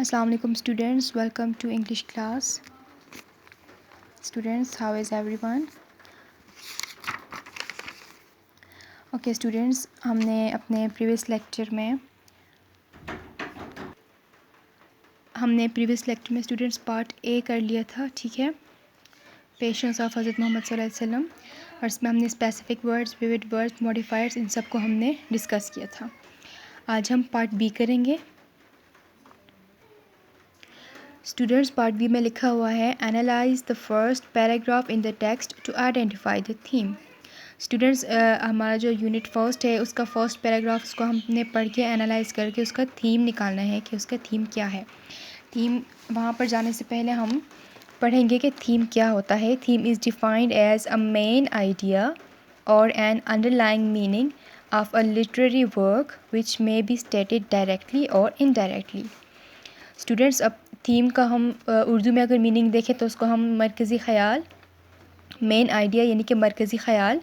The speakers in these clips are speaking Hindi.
Assalamu alaikum students, welcome to English class. Students, how is everyone? Okay students, हमने अपने प्रीवियस लेक्चर में स्टूडेंट्स पार्ट ए कर लिया था, ठीक है, पेशेंस ऑफ हज़रत मोहम्मद सल्लल्लाहु अलैहि वसल्लम, और इसमें हमने specific words, vivid words, modifiers, इन सब को हमने डिस्कस किया था। आज हम पार्ट बी करेंगे। स्टूडेंट्स, पार्ट बी में लिखा हुआ है analyse the first paragraph in the text to identify the theme. Students, हमारा जो यूनिट फर्स्ट है उसका फर्स्ट पैराग्राफ, उसको हमने पढ़ के एनालाइज करके उसका थीम निकालना है कि उसका थीम क्या है। थीम, वहाँ पर जाने से पहले हम पढ़ेंगे कि थीम क्या होता है। Theme is defined as a main idea और an underlying meaning of a literary work which may be stated directly और इनडायरेक्टली। स्टूडेंट्स, अब थीम का हम उर्दू में अगर मीनिंग देखें तो उसको हम मरकज़ी ख़याल, मेन आइडिया यानी कि मरकज़ी ख़याल,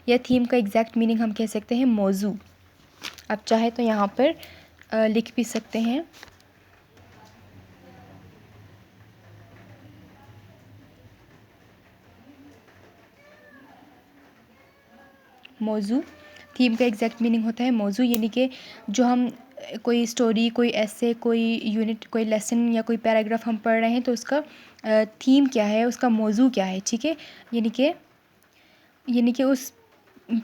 या थीम का एग्जैक्ट मीनिंग हम कह सकते हैं मौजू। आप चाहे तो यहाँ पर लिख भी सकते हैं। मौजू, थीम का एग्जैक्ट मीनिंग होता है मौजू, यानी कि जो हम कोई स्टोरी, कोई ऐसे, कोई यूनिट, कोई लेसन या कोई पैराग्राफ हम पढ़ रहे हैं तो उसका थीम क्या है, उसका मौजू क्या है, ठीक है। यानी कि उस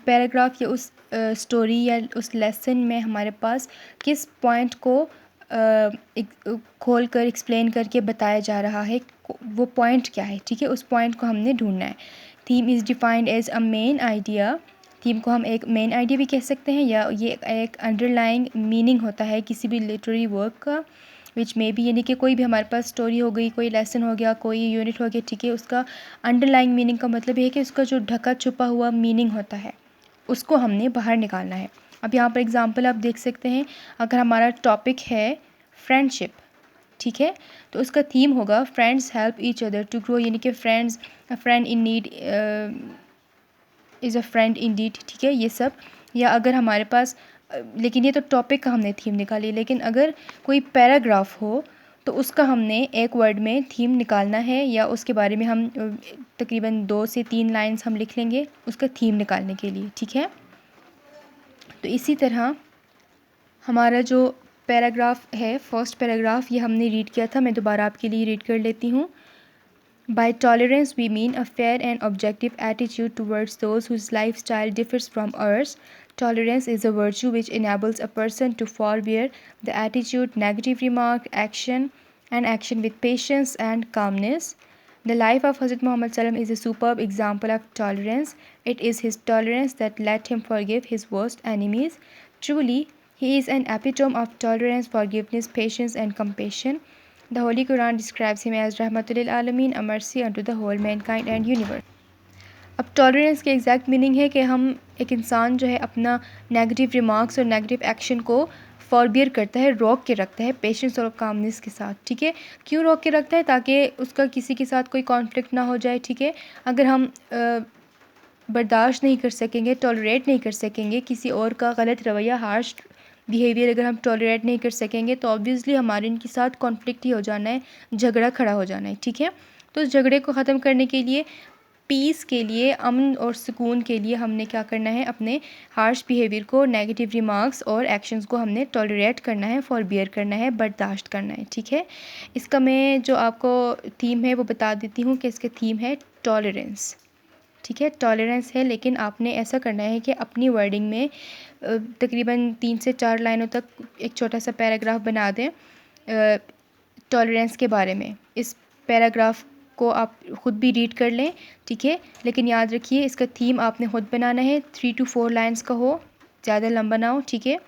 पैराग्राफ या उस स्टोरी या उस लेसन में हमारे पास किस पॉइंट को खोल कर एक्सप्लेन करके बताया जा रहा है, वो पॉइंट क्या है, ठीक है, उस पॉइंट को हमने ढूंढना है। Theme is defined as a main idea. Theme को हम एक मेन आइडिया भी कह सकते हैं, या ये एक अंडरलाइंग मीनिंग होता है किसी भी लिटरेरी वर्क का, विच में भी, यानी कि कोई भी हमारे पास स्टोरी हो गई, कोई लेसन हो गया, कोई यूनिट हो गया, ठीक है, उसका अंडरलाइंग मीनिंग का मतलब ये है कि उसका जो ढका छुपा हुआ मीनिंग होता है उसको हमने बाहर निकालना है। अब यहाँ पर एग्जांपल आप देख सकते हैं, अगर हमारा टॉपिक है फ्रेंडशिप, ठीक है, तो उसका थीम होगा friends help each other to grow, यानी कि friends, a friend in need is a friend indeed, ठीक है, ये सब। या अगर हमारे पास लेकिन ये तो टॉपिक का हमने थीम निकाली, लेकिन अगर कोई पैराग्राफ हो तो उसका हमने एक वर्ड में थीम निकालना है, या उसके बारे में हम तकरीबन 2 से 3 लाइंस हम लिख लेंगे उसका थीम निकालने के लिए, ठीक है। तो इसी तरह हमारा जो पैराग्राफ है, फर्स्ट पैराग्राफ, ये हमने रीड किया था, मैं दोबारा आपके लिए रीड कर लेती हूँ। By tolerance, we mean a fair and objective attitude towards those whose lifestyle differs from ours. Tolerance is a virtue which enables a person to forbear the attitude, negative remark, action with patience and calmness. The life of Hazrat Muhammad Sallam is a superb example of tolerance. It is his tolerance that let him forgive his worst enemies. Truly, he is an epitome of tolerance, forgiveness, patience, and compassion. The Holy Quran describes him as Rahmatul lil Alamin, a mercy unto the whole mankind and universe. अब टॉलरेंस के एग्जैक्ट मीनिंग है कि हम एक इंसान जो है अपना नेगेटिव रिमार्क्स और नेगेटिव एक्शन को फॉरबियर करता है, रोक के रखता है पेशेंस और कामनेस के साथ, ठीक है। क्यों रोक के रखता है? ताकि उसका किसी के साथ कोई कॉन्फ्लिक्ट ना हो जाए, ठीक है। अगर हम बर्दाश्त नहीं कर सकेंगे, टॉलरेट नहीं कर सकेंगे किसी और का गलत रवैया, हार्श बिहेवियर अगर हम टॉलरेट नहीं कर सकेंगे तो ऑब्वियसली हमारे इनके साथ कॉन्फ्लिक्ट ही हो जाना है, झगड़ा खड़ा हो जाना है, ठीक है। तो उस झगड़े को ख़त्म करने के लिए, पीस के लिए, अमन और सुकून के लिए हमने क्या करना है, अपने हार्श बिहेवियर को, नेगेटिव रिमार्क्स और एक्शंस को हमने टॉलरेट करना है, फॉरबियर करना है, बर्दाश्त करना है, ठीक है। इसका मैं जो आपको थीम है वो बता देती हूँ कि इसका थीम है टॉलरेंस, ठीक है, टॉलरेंस है। लेकिन आपने ऐसा करना है कि अपनी वर्डिंग में तकरीबन 3 से 4 लाइनों तक एक छोटा सा पैराग्राफ बना दें टॉलरेंस के बारे में। इस पैराग्राफ को आप ख़ुद भी रीड कर लें, ठीक है, लेकिन याद रखिए इसका थीम आपने ख़ुद बनाना है, 3 to 4 लाइन्स का हो, ज़्यादा लंबा ना हो, ठीक है।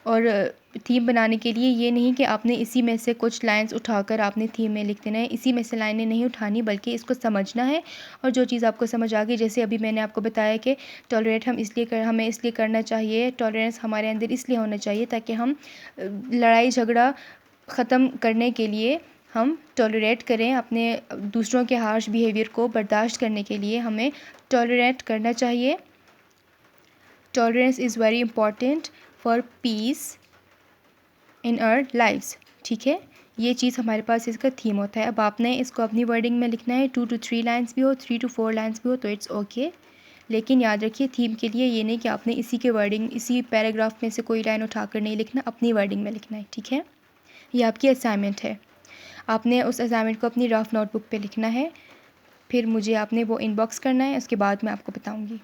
और थीम बनाने के लिए ये नहीं कि आपने इसी में से कुछ लाइंस उठाकर आपने थीम में लिख देना है, इसी में से लाइनें नहीं उठानी, बल्कि इसको समझना है। और जो चीज़ आपको समझ आ गई, जैसे अभी मैंने आपको बताया कि टॉलरेट हमें इसलिए करना चाहिए, टॉलरेंस हमारे अंदर इसलिए होना चाहिए ताकि हम लड़ाई झगड़ा ख़त्म करने के लिए हम टॉलरेट करें, अपने दूसरों के हार्श बिहेवियर को बर्दाश्त करने के लिए हमें टॉलरेट करना चाहिए। Tolerance is very important for peace in our lives, ठीक है, ये चीज़ हमारे पास इसका थीम होता है। अब आपने इसको अपनी वर्डिंग में लिखना है, 2 to 3 लाइन्स भी हो, 3 to 4 लाइन्स भी हो तो इट्स ओके। लेकिन याद रखिए थीम के लिए ये नहीं कि आपने इसी के वर्डिंग इसी पैराग्राफ में से कोई लाइन उठाकर नहीं लिखना, अपनी वर्डिंग में लिखना है, ठीक है। ये आपकी असाइनमेंट है। आपने उस असाइनमेंट को अपनी रफ नोटबुक पे लिखना है, फिर मुझे आपने वो इनबॉक्स करना है, उसके बाद मैं आपको बताऊँगी।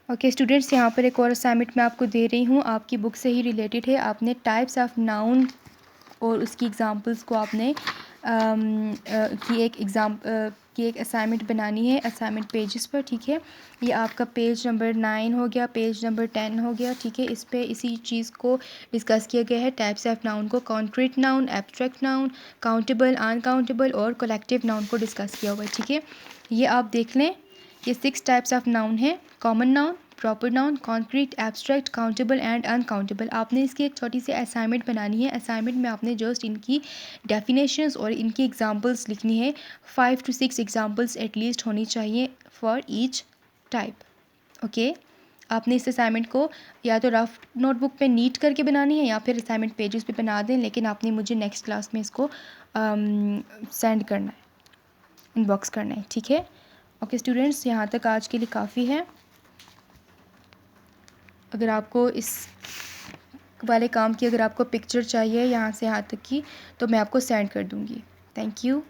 ओके स्टूडेंट्स, यहाँ पर एक और असाइनमेंट मैं आपको दे रही हूँ, आपकी बुक से ही रिलेटेड है। आपने टाइप्स ऑफ नाउन और उसकी एग्ज़ाम्पल्स को आपने की एक असाइनमेंट बनानी है असाइनमेंट पेजेस पर, ठीक है। ये आपका पेज नंबर 9 हो गया, पेज नंबर 10 हो गया, ठीक है। इस पे इसी चीज़ को डिस्कस किया गया है, टाइप्स ऑफ नाउन को, concrete noun, abstract noun, countable, uncountable और कलेक्टिव नाउन को डिस्कस किया हुआ है, ठीक है। ये आप देख लें, ये 6 टाइप्स ऑफ नाउन है, common noun, proper noun, concrete, abstract, countable and uncountable. आपने इसकी एक छोटी सी असाइनमेंट बनानी है। असाइनमेंट में आपने जस्ट इनकी डेफिनेशंस और इनकी एग्जांपल्स लिखनी है। 5 to 6 एग्जांपल्स एटलीस्ट होनी चाहिए फॉर ईच टाइप। ओके, आपने इस असाइनमेंट को या तो रफ नोटबुक पे नीट करके बनानी है या फिर असाइनमेंट पेजेस पे बना दें, लेकिन आपने मुझे नेक्स्ट क्लास में इसको सेंड करना है, इनबॉक्स करना है, ठीक है। ओके स्टूडेंट्स, यहाँ तक आज के लिए काफ़ी है। अगर आपको इस वाले काम की अगर आपको पिक्चर चाहिए यहाँ से यहाँ तक की, तो मैं आपको सेंड कर दूँगी। Thank you.